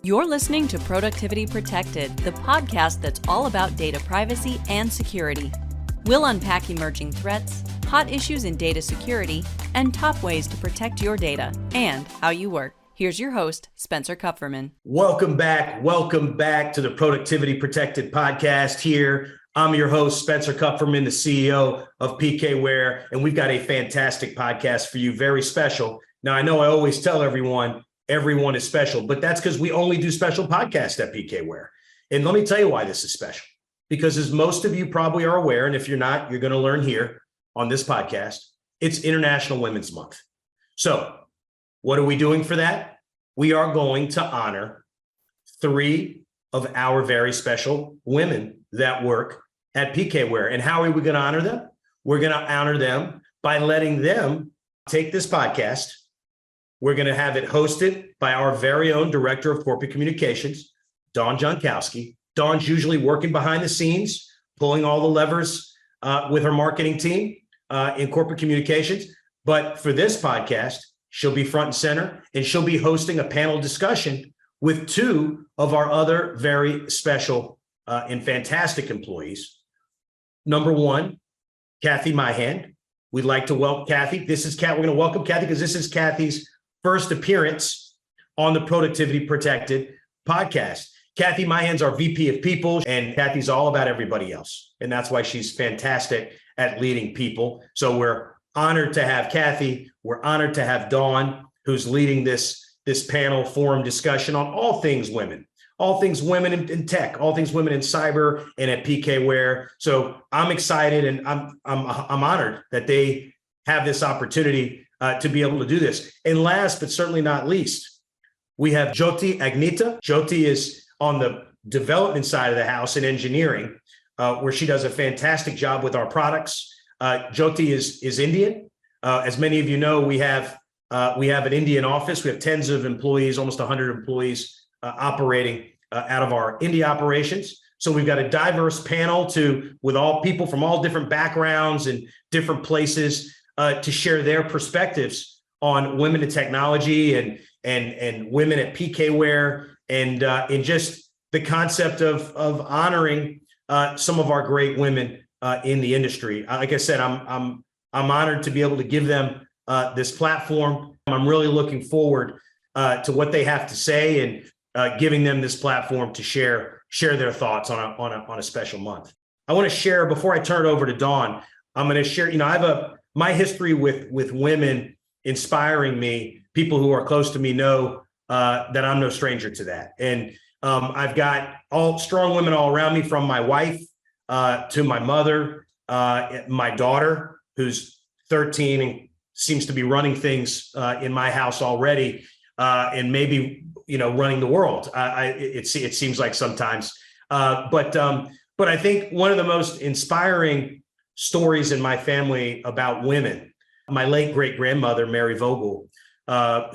You're listening to Productivity Protected, the podcast that's all about data privacy and security. We'll unpack emerging threats, hot issues in data security, and top ways to protect your data and how you work. Here's your host, Spencer Kupferman. Welcome back to the Productivity Protected podcast here. I'm your host, Spencer Kupferman, the CEO of PKWARE, and we've got a fantastic podcast for you, very special. Now, I know I always tell everyone is special, but that's because we only do special podcasts at PKWARE. And let me tell you why this is special. Because as most of you probably are aware, and if you're not, you're going to learn here on this podcast, it's International Women's Month. So what are we doing for that? We are going to honor 3 of our very special women that work at PKWARE. And how are we going to honor them? We're going to honor them by letting them take this podcast. We're going to have it hosted by our very own Director of Corporate Communications, Dawn Jonckowski. Dawn's usually working behind the scenes, pulling all the levers with her marketing team in corporate communications. But for this podcast, she'll be front and center, and she'll be hosting a panel discussion with 2 of our other very special and fantastic employees. Number 1, Kathy Myhand. We'd like to welcome Kathy. We're going to welcome Kathy because this is Kathy's first appearance on the Productivity Protected podcast. Kathy Myhand's our VP of People, and Kathy's all about everybody else. And that's why she's fantastic at leading people. So we're honored to have Kathy. We're honored to have Dawn, who's leading this panel forum discussion on all things women in tech, all things women in cyber and at PKWARE. So I'm excited and I'm honored that they have this opportunity to be able to do this. And last, but certainly not least, we have Jothi Agnitha. Jothi is on the development side of the house in engineering, where she does a fantastic job with our products. Jothi is Indian. As many of you know, we have an Indian office. We have tens of employees, almost 100 employees operating out of our India operations. So we've got a diverse panel with all people from all different backgrounds and different places to share their perspectives on women in technology and women at PKWARE and in just the concept of honoring some of our great women in the industry. Like I said, I'm honored to be able to give them this platform. I'm really looking forward to what they have to say and giving them this platform to share their thoughts on a special month. I want to share, before I turn it over to Dawn, I'm going to share, I have my history with women inspiring me. People who are close to me know that I'm no stranger to that. And I've got all strong women all around me, from my wife to my mother, my daughter, who's 13 and seems to be running things in my house already, and maybe running the world. It seems like sometimes, but I think one of the most inspiring stories in my family about women, my late great grandmother Mary Vogel,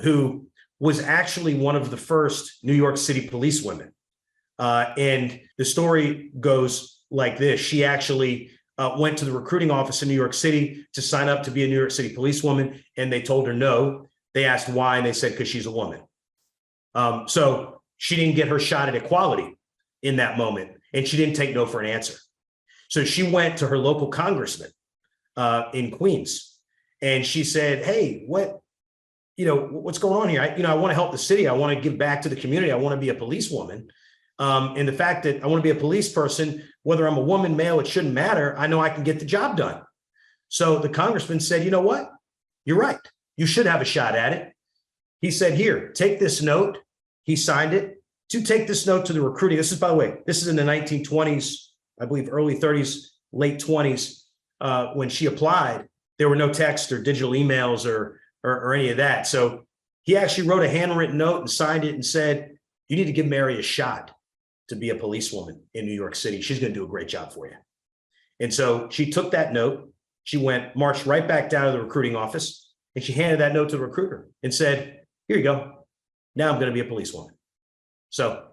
who was actually one of the first New York City policewomen, and the story goes like this: she actually went to the recruiting office in New York City to sign up to be a New York City policewoman, and they told her no. They asked why, and they said because she's a woman. So she didn't get her shot at equality in that moment, and she didn't take no for an answer. So she went to her local congressman in Queens, and she said, "Hey, what's going on here? I want to help the city. I want to give back to the community. I want to be a policewoman. And the fact that I want to be a police person, whether I'm a woman, male, it shouldn't matter. I know I can get the job done." So the congressman said, "You know what? You're right. You should have a shot at it." He said, "Here, take this note." He signed it to take this note to the recruiting. This is, by the way, this is in the 1920s, I believe early 30s, late 20s, when she applied. There were no text or digital emails or any of that. So he actually wrote a handwritten note and signed it and said, "You need to give Mary a shot to be a policewoman in New York City. She's going to do a great job for you." And so she took that note, she marched right back down to the recruiting office, and she handed that note to the recruiter and said, "Here you go. Now I'm going to be a policewoman." So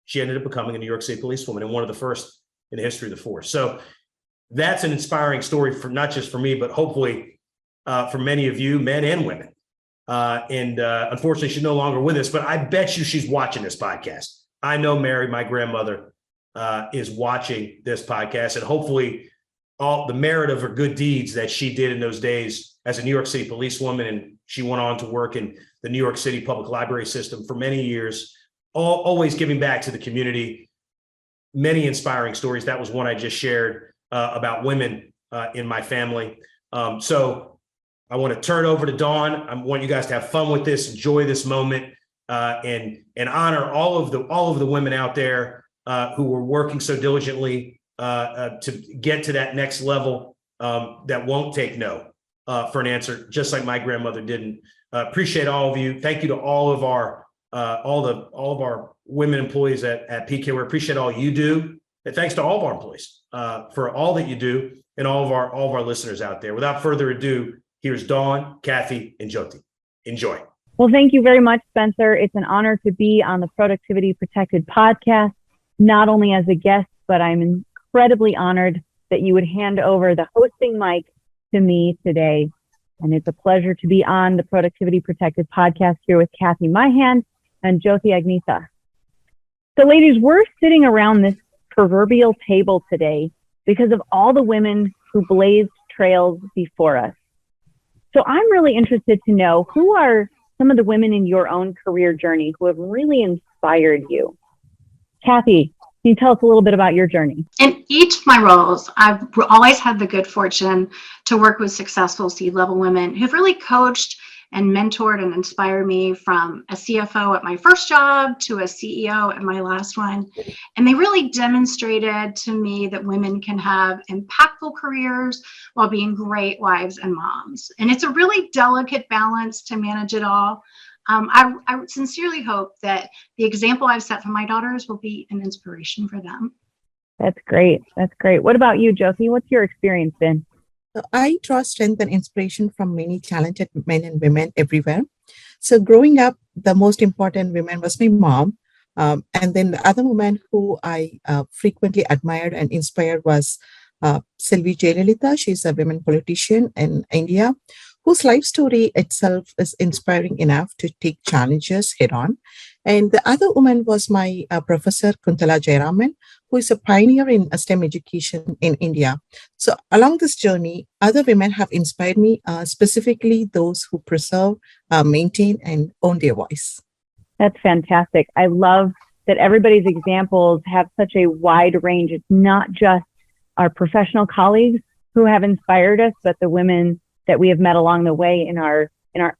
she ended up becoming a New York City policewoman, and one of the first in the history of the force. So that's an inspiring story for not just for me, but hopefully for many of you, men and women, And unfortunately, she's no longer with us, but I bet you she's watching this podcast. I know Mary, my grandmother, is watching this podcast, and hopefully all the merit of her good deeds that she did in those days as a New York City policewoman, and she went on to work in the New York City public library system for many years, always giving back to the community. Many inspiring stories. That was one I just shared about women in my family. So I want to turn it over to Dawn. I want you guys to have fun with this, enjoy this moment, and honor all of the women out there who were working so diligently to get to that next level that won't take no for an answer, just like my grandmother didn't. Appreciate all of you. Thank you to all of our women employees at PKWARE. Appreciate all you do, and thanks to all of our employees for all that you do, and all of our listeners out there. Without further ado, here's Dawn, Kathy, and Jothi. Enjoy. Well, thank you very much, Spencer. It's an honor to be on the Productivity Protected podcast, not only as a guest, but I'm incredibly honored that you would hand over the hosting mic to me today. And it's a pleasure to be on the Productivity Protected podcast here with Kathy Myhand and Jothi Agnitha. So ladies, we're sitting around this proverbial table today because of all the women who blazed trails before us. So I'm really interested to know, who are some of the women in your own career journey who have really inspired you? Kathy, can you tell us a little bit about your journey? In each of my roles, I've always had the good fortune to work with successful C-level women who've really coached and mentored and inspired me, from a CFO at my first job to a CEO at my last one. And they really demonstrated to me that women can have impactful careers while being great wives and moms. And it's a really delicate balance to manage it all. I sincerely hope that the example I've set for my daughters will be an inspiration for them. That's great. That's great. What about you, Jothi? What's your experience been? So I draw strength and inspiration from many talented men and women everywhere. So growing up, the most important woman was my mom. And then the other woman who I frequently admired and inspired was Selvi Jayalalitha. She's a women politician in India, whose life story itself is inspiring enough to take challenges head on. And the other woman was my professor, Kuntala Jayaraman, who is a pioneer in STEM education in India. So along this journey, other women have inspired me, specifically those who preserve, maintain, and own their voice. That's fantastic. I love that everybody's examples have such a wide range. It's not just our professional colleagues who have inspired us, but the women that we have met along the way in our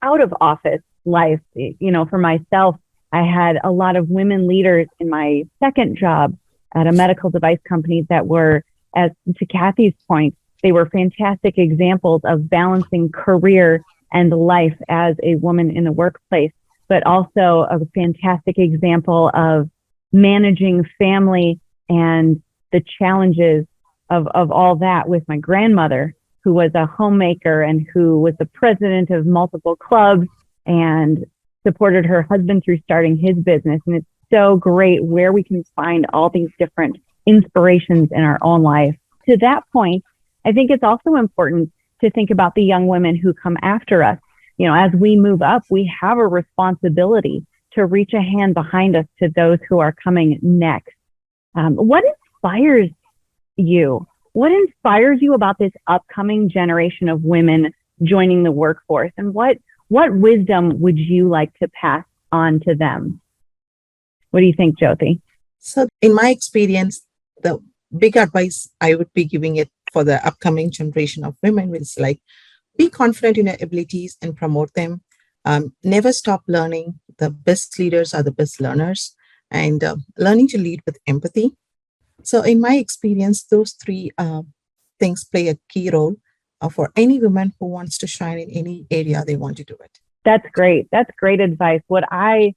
out of office life. You know, for myself, I had a lot of women leaders in my second job at a medical device company that were, as to Kathy's point, they were fantastic examples of balancing career and life as a woman in the workplace, but also a fantastic example of managing family and the challenges of all that with my grandmother, who was a homemaker and who was the president of multiple clubs and supported her husband through starting his business. And it's so great where we can find all these different inspirations in our own life. To that point, I think it's also important to think about the young women who come after us. You know, as we move up, we have a responsibility to reach a hand behind us to those who are coming next. What inspires you? What inspires you about this upcoming generation of women joining the workforce? And what wisdom would you like to pass on to them? What do you think, Jothi? So in my experience, the big advice I would be giving it for the upcoming generation of women is like, be confident in your abilities and promote them. Never stop learning. The best leaders are the best learners, and learning to lead with empathy. So in my experience, those three things play a key role for any woman who wants to shine in any area they want to do it. That's great. That's great advice. What I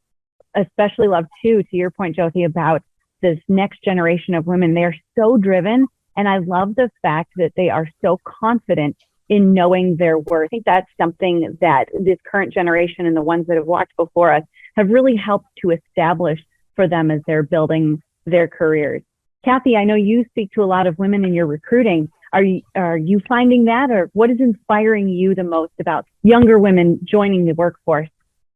especially love too, to your point, Jothi, about this next generation of women, they're so driven. And I love the fact that they are so confident in knowing their worth. I think that's something that this current generation and the ones that have walked before us have really helped to establish for them as they're building their careers. Kathy, I know you speak to a lot of women in your recruiting. Are you finding that, or what is inspiring you the most about younger women joining the workforce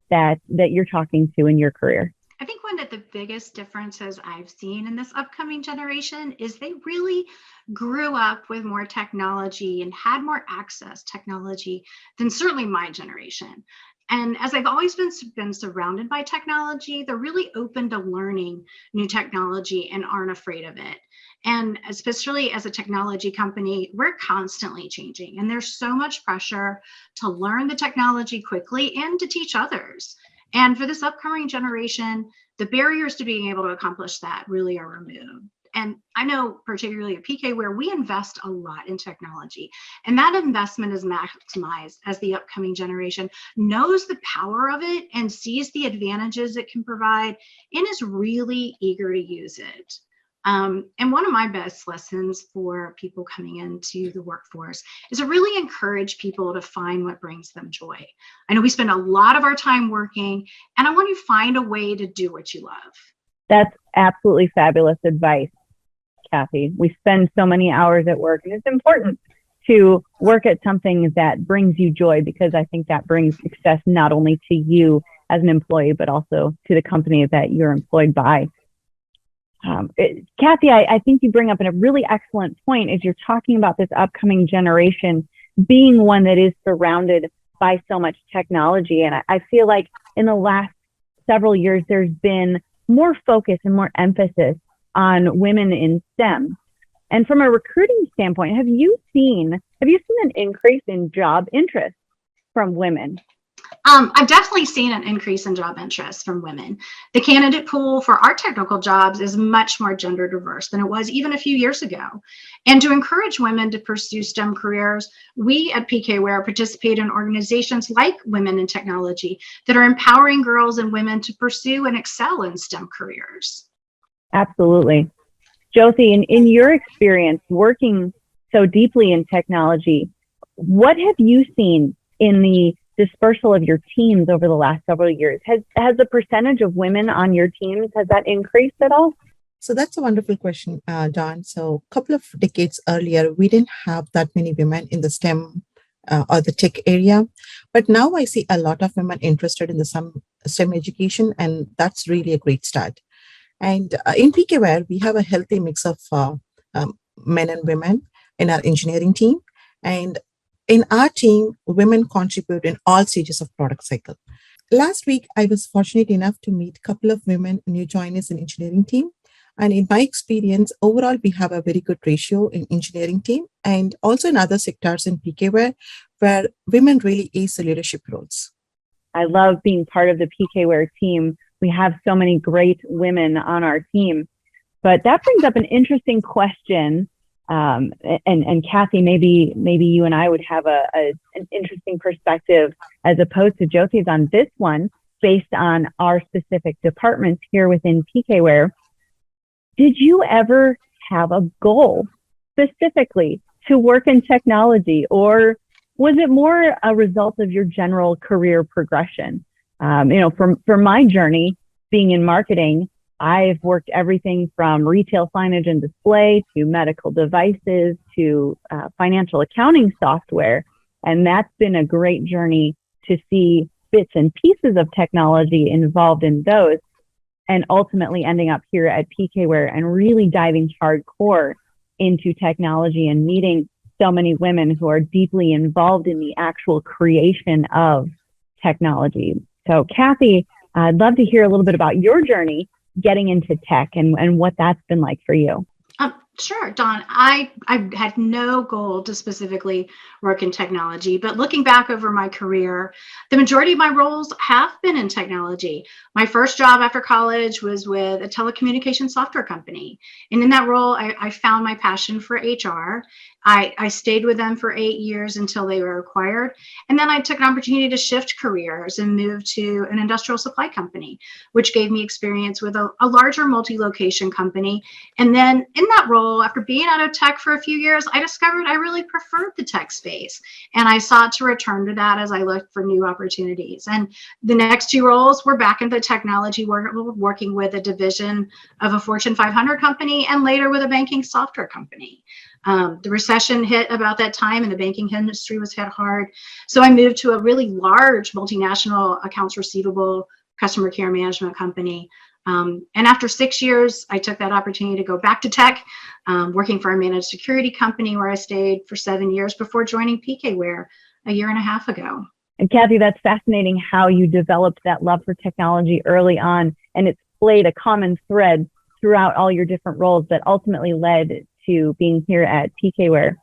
that you're talking to in your career? I think one of the biggest differences I've seen in this upcoming generation is they really grew up with more technology and had more access to technology than certainly my generation. And as I've always been surrounded by technology, they're really open to learning new technology and aren't afraid of it. And especially as a technology company, we're constantly changing, and there's so much pressure to learn the technology quickly and to teach others. And for this upcoming generation, the barriers to being able to accomplish that really are removed. And I know, particularly at PKWARE, we invest a lot in technology, and that investment is maximized as the upcoming generation knows the power of it and sees the advantages it can provide and is really eager to use it. And one of my best lessons for people coming into the workforce is to really encourage people to find what brings them joy. I know we spend a lot of our time working, and I want you to find a way to do what you love. That's absolutely fabulous advice, Kathy. We spend so many hours at work, and it's important to work at something that brings you joy, because I think that brings success not only to you as an employee, but also to the company that you're employed by. Kathy, I think you bring up a really excellent point as you're talking about this upcoming generation being one that is surrounded by so much technology. And I feel like in the last several years, there's been more focus and more emphasis on women in STEM. And from a recruiting standpoint, have you seen an increase in job interest from women? I've definitely seen an increase in job interest from women. The candidate pool for our technical jobs is much more gender diverse than it was even a few years ago. And to encourage women to pursue STEM careers, we at PKWARE participate in organizations like Women in Technology that are empowering girls and women to pursue and excel in STEM careers. Absolutely. Jothi, in your experience working so deeply in technology, what have you seen in the dispersal of your teams over the last several years? Has the percentage of women on your teams, has that increased at all? So that's a wonderful question, Dawn. So a couple of decades earlier, we didn't have that many women in the STEM or the tech area. But now I see a lot of women interested in the STEM education, and that's really a great start. And in PKWARE, we have a healthy mix of men and women in our engineering team. And in our team, women contribute in all stages of product cycle. Last week, I was fortunate enough to meet a couple of women new joiners in engineering team. And in my experience, overall, we have a very good ratio in engineering team and also in other sectors in PKWARE where women really ace the leadership roles. I love being part of the PKWARE team. We have so many great women on our team. But that brings up an interesting question. And Kathy, maybe you and I would have an interesting perspective as opposed to Jothi's on this one, based on our specific departments here within PKWARE. Did you ever have a goal specifically to work in technology, or was it more a result of your general career progression? For my journey being in marketing, I've worked everything from retail signage and display to medical devices to financial accounting software. And that's been a great journey to see bits and pieces of technology involved in those, and ultimately ending up here at PKWARE and really diving hardcore into technology and meeting so many women who are deeply involved in the actual creation of technology. So Kathy, I'd love to hear a little bit about your journey getting into tech and what that's been like for you. Sure, Dawn. I had no goal to specifically work in technology, but looking back over my career, the majority of my roles have been in technology. My first job after college was with a telecommunications software company. And in that role, I found my passion for HR. I stayed with them for 8 years until they were acquired. And then I took an opportunity to shift careers and move to an industrial supply company, which gave me experience with a larger multi-location company. And then in that role, role. After being out of tech for a few years, I discovered I really preferred the tech space. And I sought to return to that as I looked for new opportunities. And the next two roles were back in the technology world, working with a division of a Fortune 500 company and later with a banking software company. The recession hit about that time and the banking industry was hit hard. So I moved to a really large multinational accounts receivable customer care management company. And after 6 years, I took that opportunity to go back to tech, working for a managed security company where I stayed for 7 years before joining PKWARE a year and a half ago. And Kathy, that's fascinating how you developed that love for technology early on, and it's played a common thread throughout all your different roles that ultimately led to being here at PKWARE.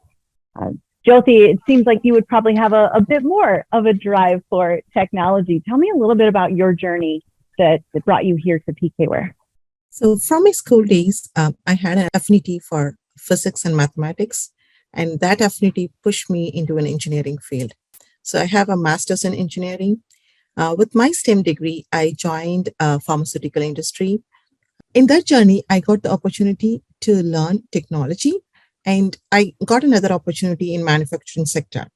Jothi, it seems like you would probably have a bit more of a drive for technology. Tell me a little bit about your journey that brought you here to PKWARE. So from my school days, I had an affinity for physics and mathematics, and that affinity pushed me into an engineering field. So I have a master's in engineering. With my STEM degree, I joined a pharmaceutical industry. In that journey, I got the opportunity to learn technology, and I got another opportunity in manufacturing sector.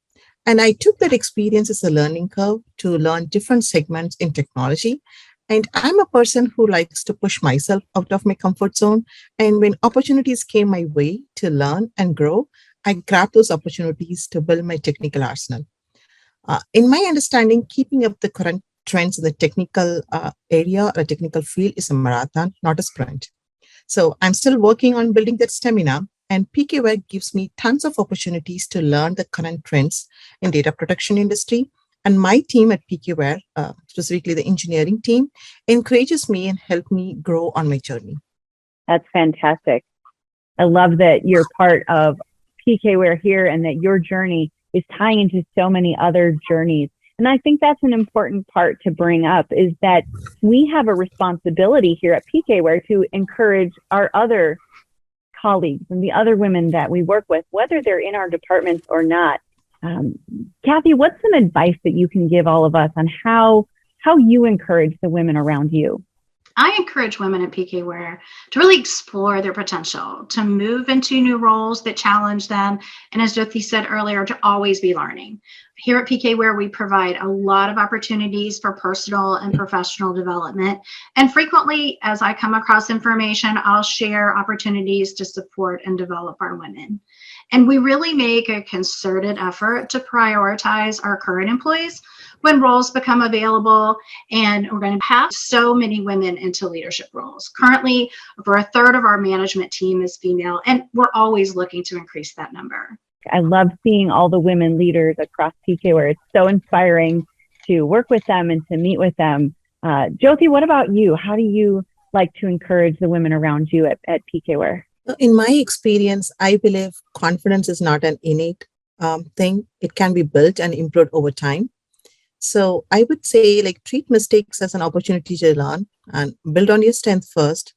And I took that experience as a learning curve to learn different segments in technology. And I'm a person who likes to push myself out of my comfort zone. And when opportunities came my way to learn and grow, I grabbed those opportunities to build my technical arsenal. In my understanding, keeping up the current trends in the technical area or technical field is a marathon, not a sprint. So I'm still working on building that stamina, and PKWARE gives me tons of opportunities to learn the current trends in data protection industry. And my team at PKWARE, specifically the engineering team, encourages me and helps me grow on my journey. That's fantastic. I love that you're part of PKWARE here and that your journey is tying into so many other journeys. And I think that's an important part to bring up, is that we have a responsibility here at PKWARE to encourage our other colleagues and the other women that we work with, whether they're in our departments or not. Kathy, what's some advice that you can give all of us on how you encourage the women around you? I encourage women at PKWARE to really explore their potential, to move into new roles that challenge them, and as Jothi said earlier, to always be learning. Here at PKWARE, we provide a lot of opportunities for personal and professional development. And frequently, as I come across information, I'll share opportunities to support and develop our women. And we really make a concerted effort to prioritize our current employees when roles become available, and we're going to have so many women into leadership roles. Currently, over a third of our management team is female, and we're always looking to increase that number. I love seeing all the women leaders across PKWARE. It's so inspiring to work with them and to meet with them. Jothi, what about you? How do you like to encourage the women around you at PKWARE? In my experience, I believe confidence is not an innate thing. It can be built and improved over time. So I would say, treat mistakes as an opportunity to learn and build on your strength first.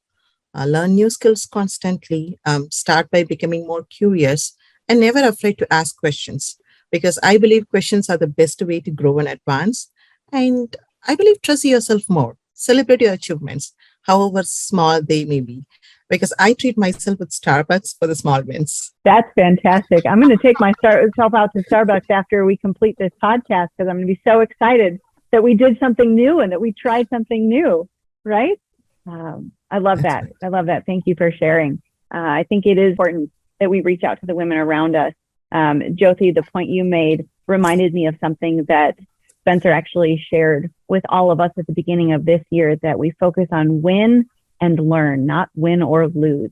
Learn new skills constantly. Start by becoming more curious and never afraid to ask questions, because I believe questions are the best way to grow and advance. And I believe trust yourself more. Celebrate your achievements, however small they may be, because I treat myself with Starbucks for the small wins. That's fantastic. I'm going to take myself out to Starbucks after we complete this podcast, because I'm going to be so excited that we did something new and that we tried something new, right? I love that. Right. I love that. Thank you for sharing. I think it is important that we reach out to the women around us. Jothi, the point you made reminded me of something that Spencer actually shared with all of us at the beginning of this year, that we focus on win and learn, not win or lose.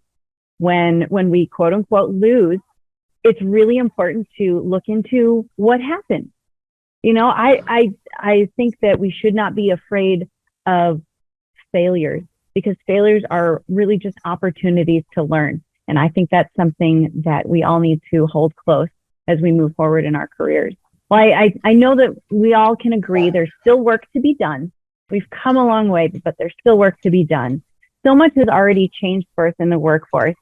When we quote unquote lose, it's really important to look into what happened. You know, I think that we should not be afraid of failures, because failures are really just opportunities to learn. And I think that's something that we all need to hold close as we move forward in our careers. Well, I know that we all can agree there's still work to be done. We've come a long way, but there's still work to be done. So much has already changed for us in the workforce.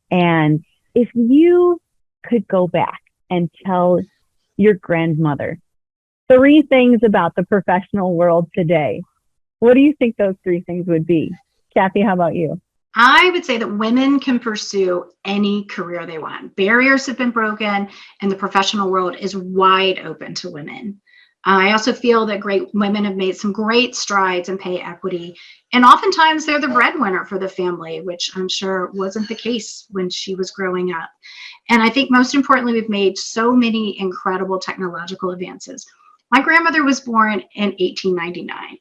And if you could go back and tell your grandmother 3 things about the professional world today, what do you think those 3 things would be? Kathy, how about you? I would say that women can pursue any career they want. Barriers have been broken, and the professional world is wide open to women. I also feel that great women have made some great strides in pay equity, and oftentimes they're the breadwinner for the family, which I'm sure wasn't the case when she was growing up. And I think most importantly, we've made so many incredible technological advances. My grandmother was born in 1899.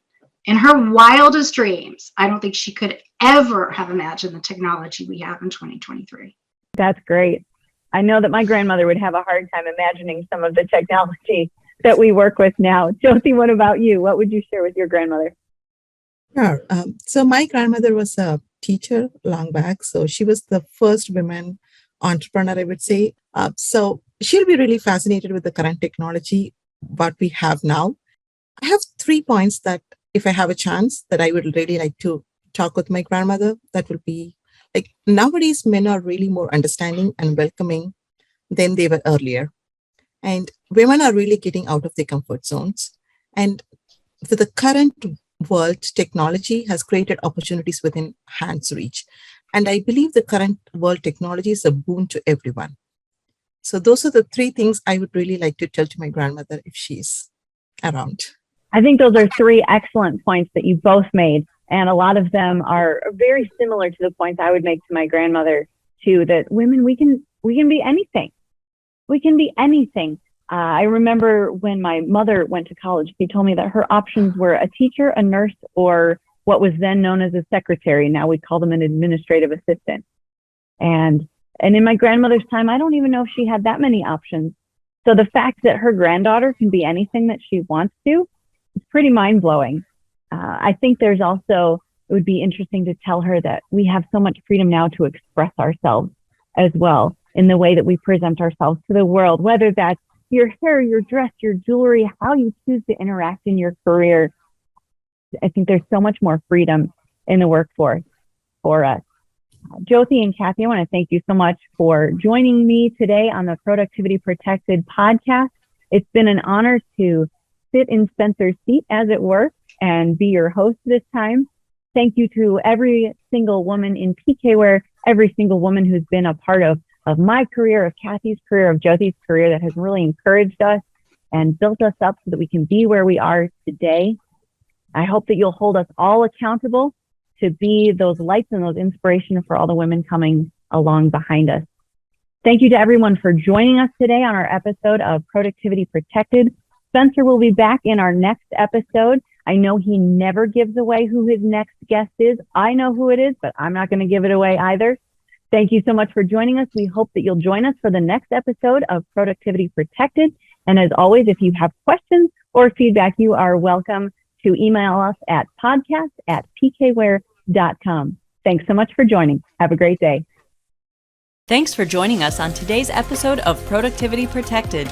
In her wildest dreams, I don't think she could ever have imagined the technology we have in 2023. That's great. I know that my grandmother would have a hard time imagining some of the technology that we work with now. Jothi, what about you? What would you share with your grandmother? Sure. So my grandmother was a teacher long back. So she was the first woman entrepreneur, I would say. So she'll be really fascinated with the current technology, what we have now. I have 3 points that if I have a chance that I would really like to talk with my grandmother, that will be like nowadays men are really more understanding and welcoming than they were earlier. And women are really getting out of their comfort zones. And for the current world, technology has created opportunities within hand's reach. And I believe the current world technology is a boon to everyone. So those are the 3 things I would really like to tell to my grandmother if she's around. I think those are 3 excellent points that you both made. And a lot of them are very similar to the points I would make to my grandmother too, that women, we can be anything. We can be anything. I remember when my mother went to college, she told me that her options were a teacher, a nurse, or what was then known as a secretary. Now we call them an administrative assistant. And in my grandmother's time, I don't even know if she had that many options. So the fact that her granddaughter can be anything that she wants to is pretty mind-blowing. I think there's also, it would be interesting to tell her that we have so much freedom now to express ourselves as well in the way that we present ourselves to the world, whether that's your hair, your dress, your jewelry, how you choose to interact in your career. I think there's so much more freedom in the workforce for us. Jothi and Kathy, I want to thank you so much for joining me today on the Productivity Protected podcast. It's been an honor to sit in Spencer's seat, as it were, and be your host this time. Thank you to every single woman in PKWARE, every single woman who's been a part of my career, of Kathy's career, of Jothi's career, that has really encouraged us and built us up so that we can be where we are today. I hope that you'll hold us all accountable to be those lights and those inspiration for all the women coming along behind us. Thank you to everyone for joining us today on our episode of Productivity Protected. Spencer will be back in our next episode. I know he never gives away who his next guest is. I know who it is, but I'm not going to give it away either. Thank you so much for joining us. We hope that you'll join us for the next episode of Productivity Protected. And as always, if you have questions or feedback, you are welcome to email us at podcast@pkware.com. Thanks so much for joining. Have a great day. Thanks for joining us on today's episode of Productivity Protected.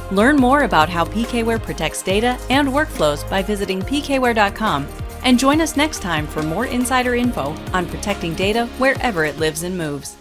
Learn more about how PKWARE protects data and workflows by visiting pkware.com, and join us next time for more insider info on protecting data wherever it lives and moves.